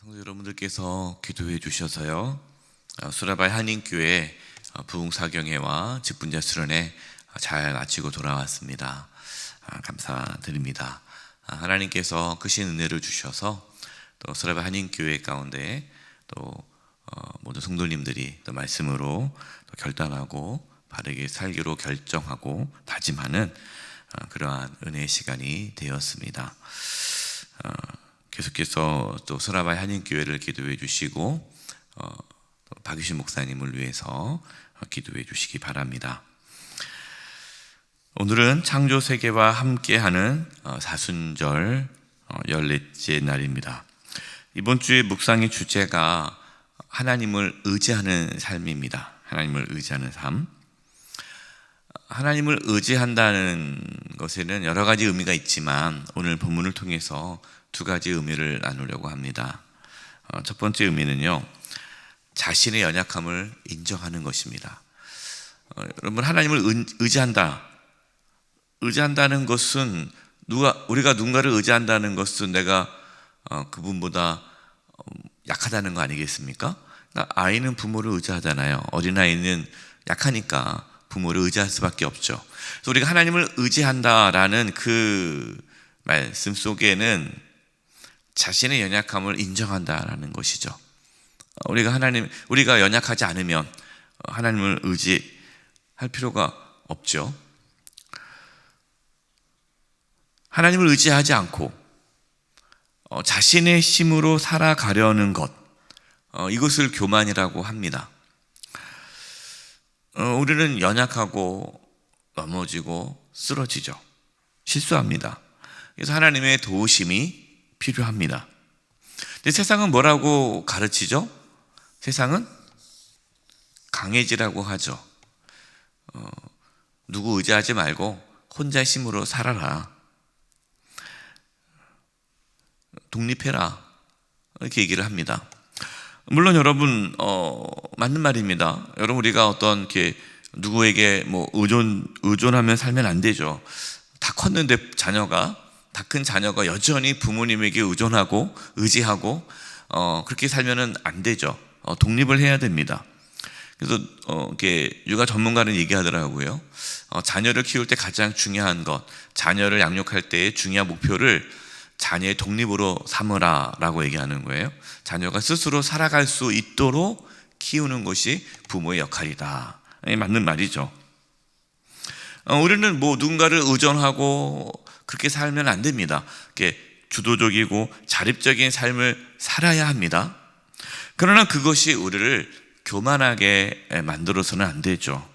성도 여러분들께서 기도해 주셔서요, 수라바이 한인교회 부흥사경회와 직분자 수련회 잘 마치고 돌아왔습니다. 감사드립니다. 하나님께서 크신 은혜를 주셔서 또 수라바이 한인교회 가운데 또 모든 성도님들이 또 말씀으로 또 결단하고 바르게 살기로 결정하고 다짐하는 그러한 은혜의 시간이 되었습니다. 계속해서 또 수라바이 한인교회를 기도해 주시고 또 박유신 목사님을 위해서 기도해 주시기 바랍니다. 오늘은 창조세계와 함께하는 사순절 14째 날입니다. 이번 주의 묵상의 주제가 하나님을 의지하는 삶입니다. 하나님을 의지하는 삶. 하나님을 의지한다는 것에는 여러 가지 의미가 있지만 오늘 본문을 통해서 두 가지 의미를 나누려고 합니다. 첫 번째 의미는요, 자신의 연약함을 인정하는 것입니다. 여러분, 하나님을 의지한다는 것은 우리가 누군가를 의지한다는 것은 내가 그분보다 약하다는 거 아니겠습니까? 아이는 부모를 의지하잖아요. 어린아이는 약하니까 부모를 의지할 수밖에 없죠. 그래서 우리가 하나님을 의지한다라는 그 말씀 속에는 자신의 연약함을 인정한다라는 것이죠. 우리가 연약하지 않으면 하나님을 의지할 필요가 없죠. 하나님을 의지하지 않고 자신의 힘으로 살아가려는 것, 이것을 교만이라고 합니다. 우리는 연약하고 넘어지고 쓰러지죠. 실수합니다. 그래서 하나님의 도우심이 필요합니다. 근데 세상은 뭐라고 가르치죠? 세상은 강해지라고 하죠. 누구 의지하지 말고 혼자 힘으로 살아라. 독립해라. 이렇게 얘기를 합니다. 물론 여러분, 맞는 말입니다. 여러분, 우리가 어떤 이렇게 누구에게 의존하면 살면 안 되죠. 다 컸는데 다 큰 자녀가 여전히 부모님에게 의지하고 그렇게 살면은 안 되죠. 독립을 해야 됩니다. 그래서 이렇게 육아 전문가는 얘기하더라고요. 자녀를 키울 때 가장 중요한 것, 자녀를 양육할 때의 중요한 목표를 자녀의 독립으로 삼으라라고 얘기하는 거예요. 자녀가 스스로 살아갈 수 있도록 키우는 것이 부모의 역할이다. 맞는 말이죠. 우리는 누군가를 의존하고 그렇게 살면 안 됩니다. 이렇게 주도적이고 자립적인 삶을 살아야 합니다. 그러나 그것이 우리를 교만하게 만들어서는 안 되죠.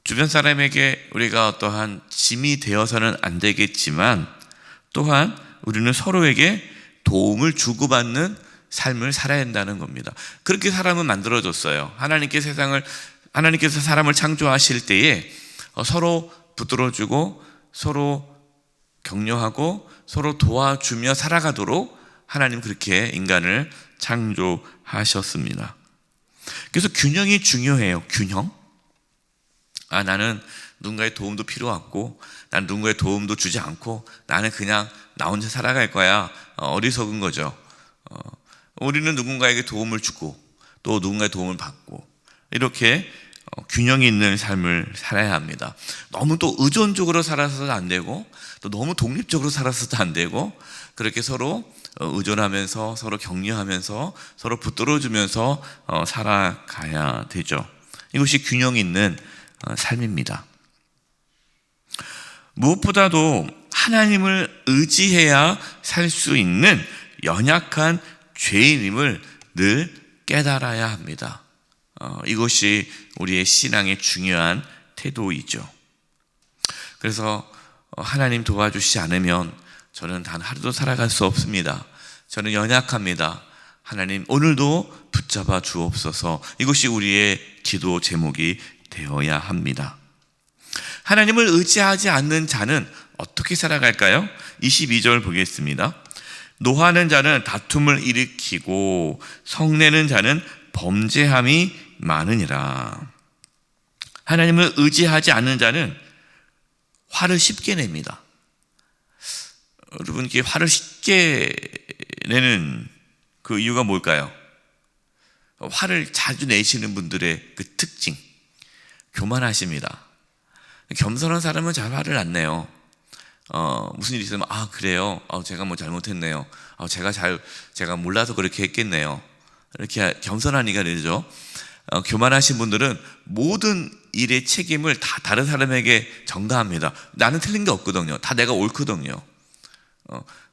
주변 사람에게 우리가 어떠한 짐이 되어서는 안 되겠지만 또한 우리는 서로에게 도움을 주고받는 삶을 살아야 한다는 겁니다. 그렇게 사람은 만들어졌어요. 하나님께서 사람을 창조하실 때에 서로 붙들어주고 서로 격려하고 서로 도와주며 살아가도록 하나님 그렇게 인간을 창조하셨습니다. 그래서 균형이 중요해요. 균형. 나는 누군가의 도움도 필요 없고 나는 누군가의 도움도 주지 않고 나는 그냥 나 혼자 살아갈 거야. 어리석은 거죠. 우리는 누군가에게 도움을 주고 또 누군가의 도움을 받고 이렇게 균형이 있는 삶을 살아야 합니다. 너무 또 의존적으로 살아서도 안 되고 또 너무 독립적으로 살아서도 안 되고 그렇게 서로 의존하면서 서로 격려하면서 서로 붙들어주면서 살아가야 되죠. 이것이 균형 있는 삶입니다. 무엇보다도 하나님을 의지해야 살 수 있는 연약한 죄인임을 늘 깨달아야 합니다. 이것이 우리의 신앙의 중요한 태도이죠. 그래서 하나님 도와주시지 않으면 저는 단 하루도 살아갈 수 없습니다. 저는 연약합니다. 하나님 오늘도 붙잡아 주옵소서. 이것이 우리의 기도 제목이 되어야 합니다. 하나님을 의지하지 않는 자는 어떻게 살아갈까요? 22절 보겠습니다. 노하는 자는 다툼을 일으키고 성내는 자는 범죄함이 많으니라. 하나님을 의지하지 않는 자는 화를 쉽게 냅니다. 여러분, 화를 쉽게 내는 그 이유가 뭘까요? 화를 자주 내시는 분들의 그 특징, 교만하십니다. 겸손한 사람은 잘 화를 안 내요. 무슨 일이 있으면 그래요. 제가 뭐 잘못했네요. 제가 몰라서 그렇게 했겠네요. 이렇게 겸손하니까 되죠. 교만하신 분들은 모든 일의 책임을 다 다른 사람에게 전가합니다. 나는 틀린 게 없거든요. 다 내가 옳거든요.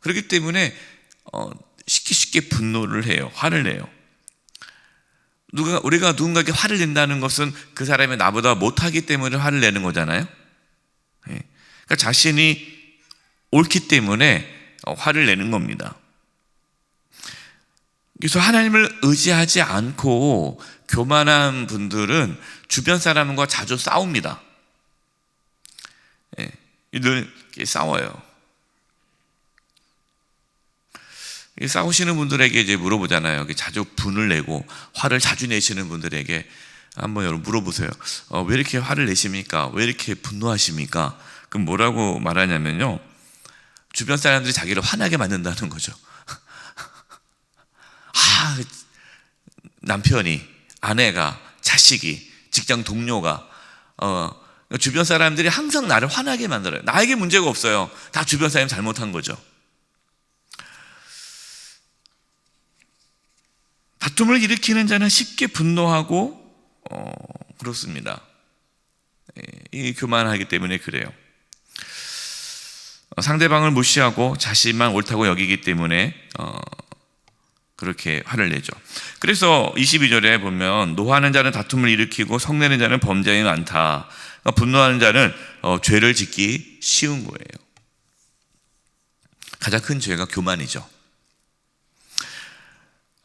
그렇기 때문에 쉽게 분노를 해요. 화를 내요. 우리가 누군가에게 화를 낸다는 것은 그 사람이 나보다 못하기 때문에 화를 내는 거잖아요. 그러니까 자신이 옳기 때문에 화를 내는 겁니다. 그래서 하나님을 의지하지 않고 교만한 분들은 주변 사람과 자주 싸웁니다. 늘 싸워요. 싸우시는 분들에게 이제 물어보잖아요. 자주 분을 내고 화를 자주 내시는 분들에게 한번 여러분 물어보세요. 왜 이렇게 화를 내십니까? 왜 이렇게 분노하십니까? 그럼 뭐라고 말하냐면요. 주변 사람들이 자기를 화나게 만든다는 거죠. 남편이, 아내가, 자식이, 직장 동료가 주변 사람들이 항상 나를 화나게 만들어요. 나에게 문제가 없어요. 다 주변 사람이 잘못한 거죠. 다툼을 일으키는 자는 쉽게 분노하고 그렇습니다. 이 교만하기 때문에 그래요. 상대방을 무시하고 자신만 옳다고 여기기 때문에 그렇게 화를 내죠. 그래서 22절에 보면 노하는 자는 다툼을 일으키고 성내는 자는 범죄가 많다. 분노하는 자는 죄를 짓기 쉬운 거예요. 가장 큰 죄가 교만이죠.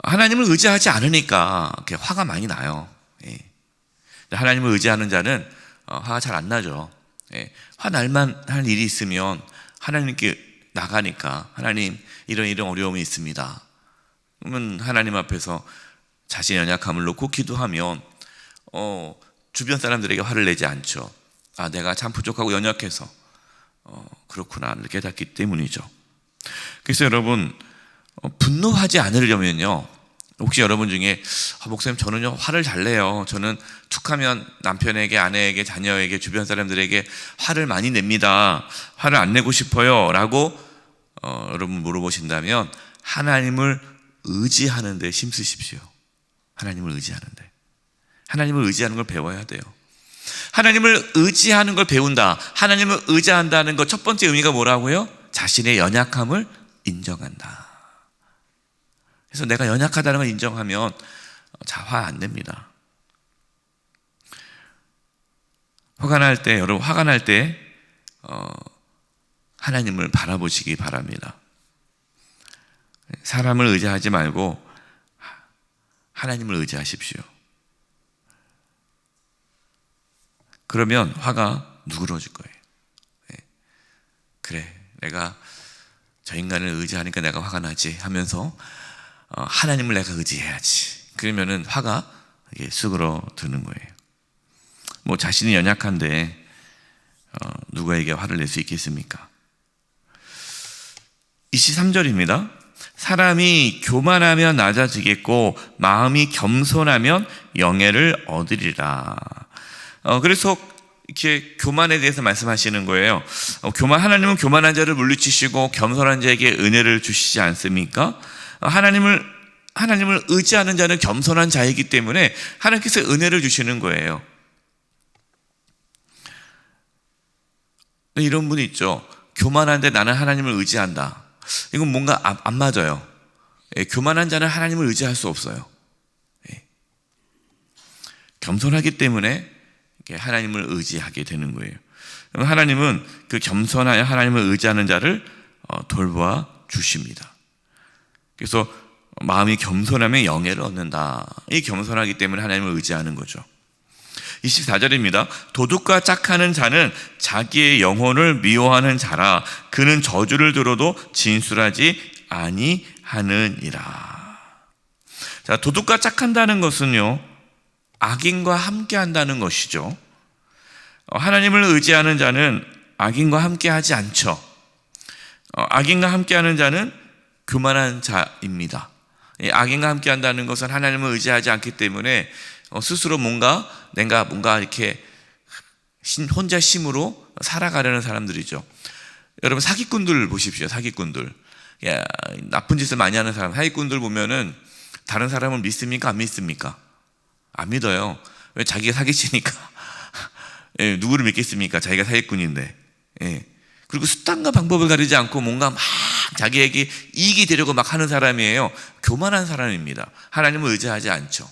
하나님을 의지하지 않으니까 화가 많이 나요. 하나님을 의지하는 자는 화가 잘 안 나죠. 화 날만 할 일이 있으면 하나님께 나가니까 하나님 이런 어려움이 있습니다. 그러면 하나님 앞에서 자신의 연약함을 놓고 기도하면 주변 사람들에게 화를 내지 않죠. 내가 참 부족하고 연약해서 그렇구나 깨닫기 때문이죠. 그래서 여러분 분노하지 않으려면요, 혹시 여러분 중에 목사님 저는요 화를 잘 내요. 저는 툭하면 남편에게, 아내에게, 자녀에게, 주변 사람들에게 화를 많이 냅니다. 화를 안 내고 싶어요 라고 여러분 물어보신다면 하나님을 의지하는 데 힘쓰십시오. 하나님을 의지하는데. 하나님을 의지하는 걸 배워야 돼요. 하나님을 의지하는 걸 배운다. 하나님을 의지한다는 것 첫 번째 의미가 뭐라고요? 자신의 연약함을 인정한다. 그래서 내가 연약하다는 걸 인정하면 화 안 냅니다. 화가 날 때, 여러분 화가 날 때 하나님을 바라보시기 바랍니다. 사람을 의지하지 말고 하나님을 의지하십시오. 그러면 화가 누그러질 거예요. 그래, 내가 저 인간을 의지하니까 내가 화가 나지 하면서 하나님을 내가 의지해야지. 그러면은 화가 수그러드는 거예요. 뭐 자신이 연약한데 누구에게 화를 낼 수 있겠습니까? 23절입니다. 사람이 교만하면 낮아지겠고 마음이 겸손하면 영예를 얻으리라. 그래서 이렇게 교만에 대해서 말씀하시는 거예요. 하나님은 교만한 자를 물리치시고 겸손한 자에게 은혜를 주시지 않습니까? 하나님을 의지하는 자는 겸손한 자이기 때문에 하나님께서 은혜를 주시는 거예요. 이런 분이 있죠. 교만한데 나는 하나님을 의지한다. 이건 뭔가 안 맞아요. 교만한 자는 하나님을 의지할 수 없어요. 겸손하기 때문에 하나님을 의지하게 되는 거예요. 하나님은 그 겸손하여 하나님을 의지하는 자를 돌보아 주십니다. 그래서 마음이 겸손하면 영예를 얻는다. 이 겸손하기 때문에 하나님을 의지하는 거죠. 24절입니다. 도둑과 짝하는 자는 자기의 영혼을 미워하는 자라. 그는 저주를 들어도 진술하지 아니하느니라. 자, 도둑과 짝한다는 것은요, 악인과 함께 한다는 것이죠. 하나님을 의지하는 자는 악인과 함께 하지 않죠. 악인과 함께 하는 자는 교만한 자입니다. 악인과 함께 한다는 것은 하나님을 의지하지 않기 때문에 스스로 내가 뭔가 이렇게 혼자 힘으로 살아가려는 사람들이죠. 여러분 사기꾼들 보십시오. 사기꾼들. 나쁜 짓을 많이 하는 사람, 사기꾼들 보면은 다른 사람을 믿습니까? 안 믿습니까? 안 믿어요. 왜? 자기가 사기치니까. 누구를 믿겠습니까? 자기가 사기꾼인데. 그리고 수단과 방법을 가리지 않고 뭔가 막 자기에게 이익이 되려고 막 하는 사람이에요. 교만한 사람입니다. 하나님을 의지하지 않죠.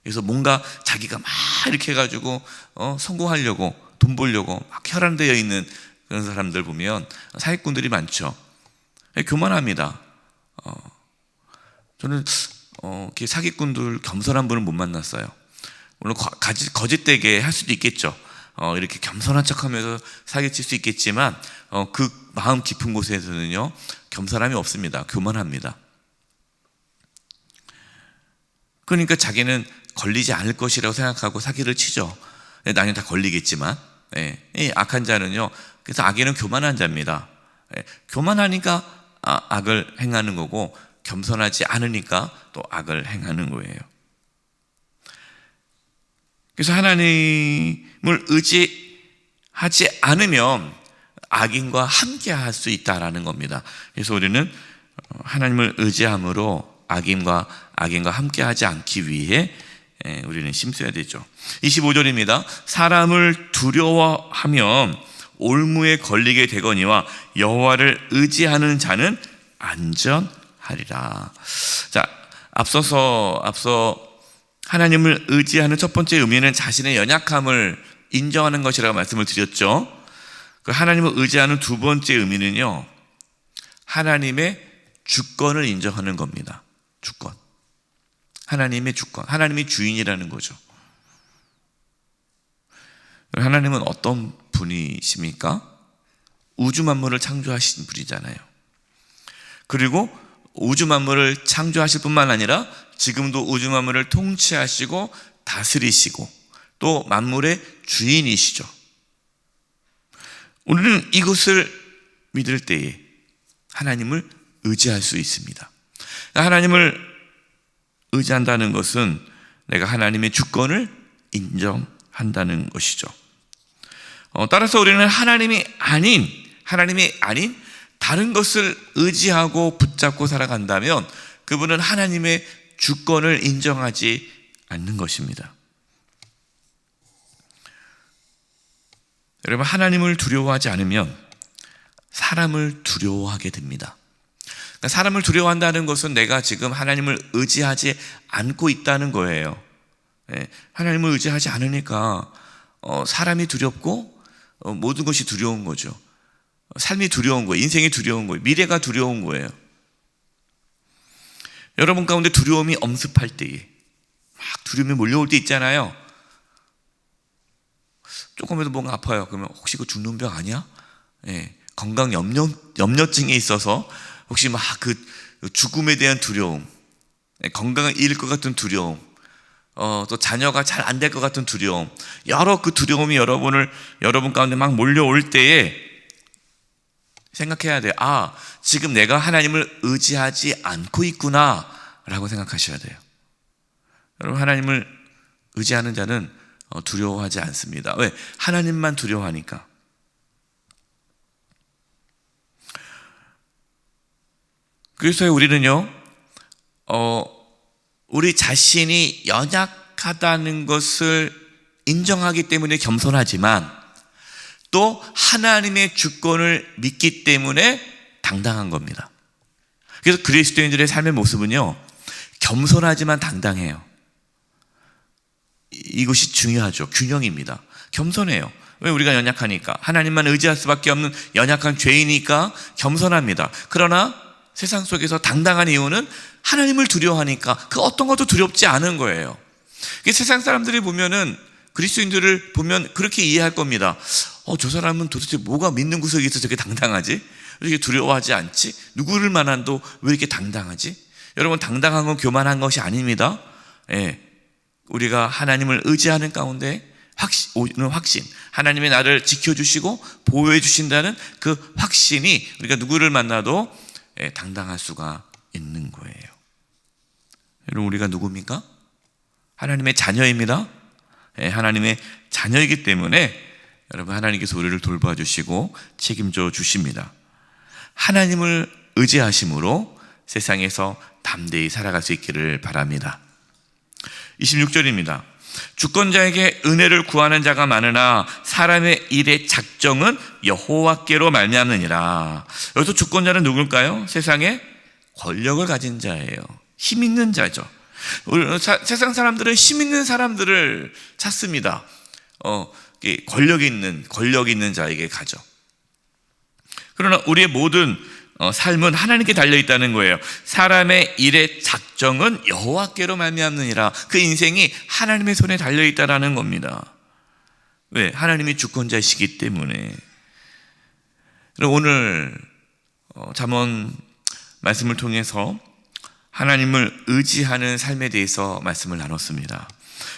그래서 뭔가 자기가 막 이렇게 해가지고 성공하려고, 돈 벌려고 막 혈안되어 있는 그런 사람들 보면 사기꾼들이 많죠. 교만합니다. 저는 사기꾼들 겸손한 분은 못 만났어요. 물론 거짓되게 할 수도 있겠죠. 이렇게 겸손한 척하면서 사기칠 수 있겠지만 그 마음 깊은 곳에서는요 겸손함이 없습니다. 교만합니다. 그러니까 자기는 걸리지 않을 것이라고 생각하고 사기를 치죠. 나중에 다 걸리겠지만. 이 악한 자는요, 그래서 악인은 교만한 자입니다. 교만하니까 악을 행하는 거고, 겸손하지 않으니까 또 악을 행하는 거예요. 그래서 하나님을 의지하지 않으면 악인과 함께 할 수 있다라는 겁니다. 그래서 우리는 하나님을 의지함으로 악인과 함께 하지 않기 위해 우리는 힘써야 되죠. 25절입니다. 사람을 두려워하면 올무에 걸리게 되거니와 여호와를 의지하는 자는 안전하리라. 자, 앞서 하나님을 의지하는 첫 번째 의미는 자신의 연약함을 인정하는 것이라고 말씀을 드렸죠. 그 하나님을 의지하는 두 번째 의미는요, 하나님의 주권을 인정하는 겁니다. 주권. 하나님의 주권. 하나님이 주인이라는 거죠. 하나님은 어떤 분이십니까? 우주 만물을 창조하신 분이잖아요. 그리고 우주 만물을 창조하실 뿐만 아니라 지금도 우주 만물을 통치하시고 다스리시고 또 만물의 주인이시죠. 우리는 이것을 믿을 때에 하나님을 의지할 수 있습니다. 하나님을 의지한다는 것은 내가 하나님의 주권을 인정한다는 것이죠. 따라서 우리는 하나님이 아닌 다른 것을 의지하고 붙잡고 살아간다면 그분은 하나님의 주권을 인정하지 않는 것입니다. 여러분, 하나님을 두려워하지 않으면 사람을 두려워하게 됩니다. 그러니까 사람을 두려워한다는 것은 내가 지금 하나님을 의지하지 않고 있다는 거예요. 하나님을 의지하지 않으니까 사람이 두렵고 모든 것이 두려운 거죠. 삶이 두려운 거예요. 인생이 두려운 거예요. 미래가 두려운 거예요. 여러분 가운데 두려움이 엄습할 때에 막 두려움이 몰려올 때 있잖아요. 조금이라도 뭔가 아파요. 그러면 혹시 그 죽는 병 아니야? 건강 염려증에 있어서 혹시 막 그 죽음에 대한 두려움, 건강을 잃을 것 같은 두려움, 또 자녀가 잘 안 될 것 같은 두려움, 여러 그 두려움이 여러분 가운데 막 몰려올 때에 생각해야 돼요. 지금 내가 하나님을 의지하지 않고 있구나 라고 생각하셔야 돼요. 여러분, 하나님을 의지하는 자는 두려워하지 않습니다. 왜? 하나님만 두려워하니까. 그래서 우리는요, 우리 자신이 연약하다는 것을 인정하기 때문에 겸손하지만 또 하나님의 주권을 믿기 때문에 당당한 겁니다. 그래서 그리스도인들의 삶의 모습은요, 겸손하지만 당당해요. 이것이 중요하죠. 균형입니다. 겸손해요. 왜? 우리가 연약하니까. 하나님만 의지할 수밖에 없는 연약한 죄이니까 겸손합니다. 그러나 세상 속에서 당당한 이유는 하나님을 두려워하니까 그 어떤 것도 두렵지 않은 거예요. 세상 사람들이 보면은, 그리스도인들을 보면 그렇게 이해할 겁니다. 저 사람은 도대체 뭐가 믿는 구석이 있어서 저렇게 당당하지? 왜 이렇게 두려워하지 않지? 누구를 만난도 왜 이렇게 당당하지? 여러분, 당당한 건 교만한 것이 아닙니다. 우리가 하나님을 의지하는 가운데 확신, 하나님이 나를 지켜주시고 보호해 주신다는 그 확신이 우리가 누구를 만나도 당당할 수가 있는 거예요. 여러분, 우리가 누굽니까? 하나님의 자녀입니다. 하나님의 자녀이기 때문에 여러분, 하나님께서 우리를 돌봐 주시고 책임져 주십니다. 하나님을 의지하심으로 세상에서 담대히 살아갈 수 있기를 바랍니다. 26절입니다. 주권자에게 은혜를 구하는 자가 많으나 사람의 일의 작정은 여호와께로 말미암느니라. 여기서 주권자는 누굴까요? 세상에 권력을 가진 자예요. 힘 있는 자죠. 세상 사람들은 힘 있는 사람들을 찾습니다. 권력 있는 자에게 가죠. 그러나 우리의 모든 삶은 하나님께 달려있다는 거예요. 사람의 일의 작정은 여호와께로 말미암느니라. 그 인생이 하나님의 손에 달려있다라는 겁니다. 왜? 하나님이 주권자이시기 때문에. 오늘 잠언 말씀을 통해서 하나님을 의지하는 삶에 대해서 말씀을 나눴습니다.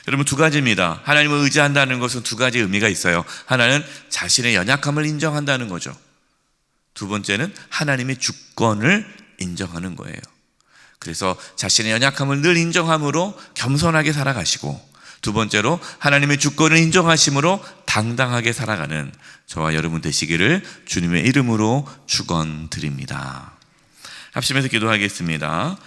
여러분, 두 가지입니다. 하나님을 의지한다는 것은 두 가지 의미가 있어요. 하나는 자신의 연약함을 인정한다는 거죠. 두 번째는 하나님의 주권을 인정하는 거예요. 그래서 자신의 연약함을 늘 인정함으로 겸손하게 살아가시고, 두 번째로 하나님의 주권을 인정하심으로 당당하게 살아가는 저와 여러분 되시기를 주님의 이름으로 축원드립니다. 합심해서 기도하겠습니다.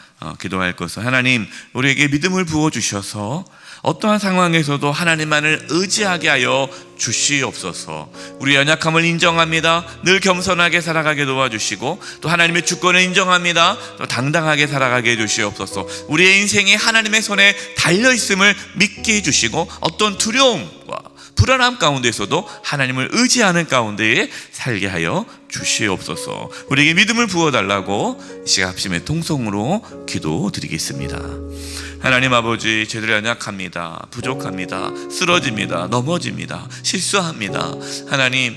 기도할 것은, 하나님, 우리에게 믿음을 부어주셔서 어떠한 상황에서도 하나님만을 의지하게 하여 주시옵소서. 우리 연약함을 인정합니다. 늘 겸손하게 살아가게 도와주시고, 또 하나님의 주권을 인정합니다. 또 당당하게 살아가게 해주시옵소서. 우리의 인생이 하나님의 손에 달려있음을 믿게 해주시고, 어떤 두려움과 불안함 가운데서도 하나님을 의지하는 가운데에 살게 하여 주시옵소서. 우리에게 믿음을 부어달라고 이 시간 합심의 통성으로 기도드리겠습니다. 하나님 아버지, 저희들 연약합니다. 부족합니다. 쓰러집니다. 넘어집니다. 실수합니다. 하나님,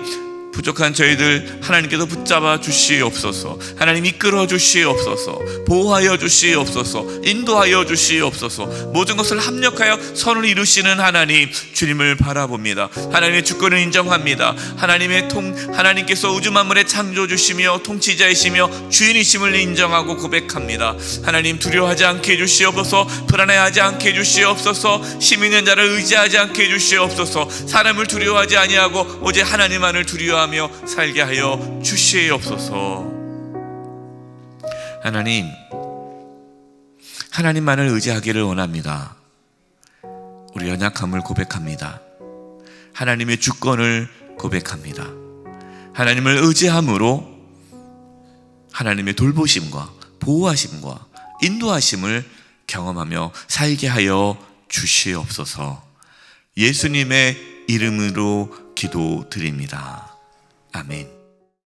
부족한 저희들 하나님께서 붙잡아 주시옵소서. 하나님 이끌어 주시옵소서. 보호하여 주시옵소서. 인도하여 주시옵소서. 모든 것을 합력하여 선을 이루시는 하나님, 주님을 바라봅니다. 하나님의 주권을 인정합니다. 하나님께서 우주 만물의 창조주시며 통치자이시며 주인이심을 인정하고 고백합니다. 하나님, 두려워하지 않게 해주시옵소서. 불안해하지 않게 해주시옵소서. 힘 있는 자를 의지하지 않게 해주시옵소서. 사람을 두려워하지 아니하고 오직 하나님만을 두려워하며 살게 하여 주시옵소서. 하나님만을 의지하기를 원합니다. 우리 연약함을 고백합니다. 하나님의 주권을 고백합니다. 하나님을 의지함으로 하나님의 돌보심과 보호하심과 인도하심을 경험하며 살게 하여 주시옵소서. 예수님의 이름으로 기도드립니다. 아멘.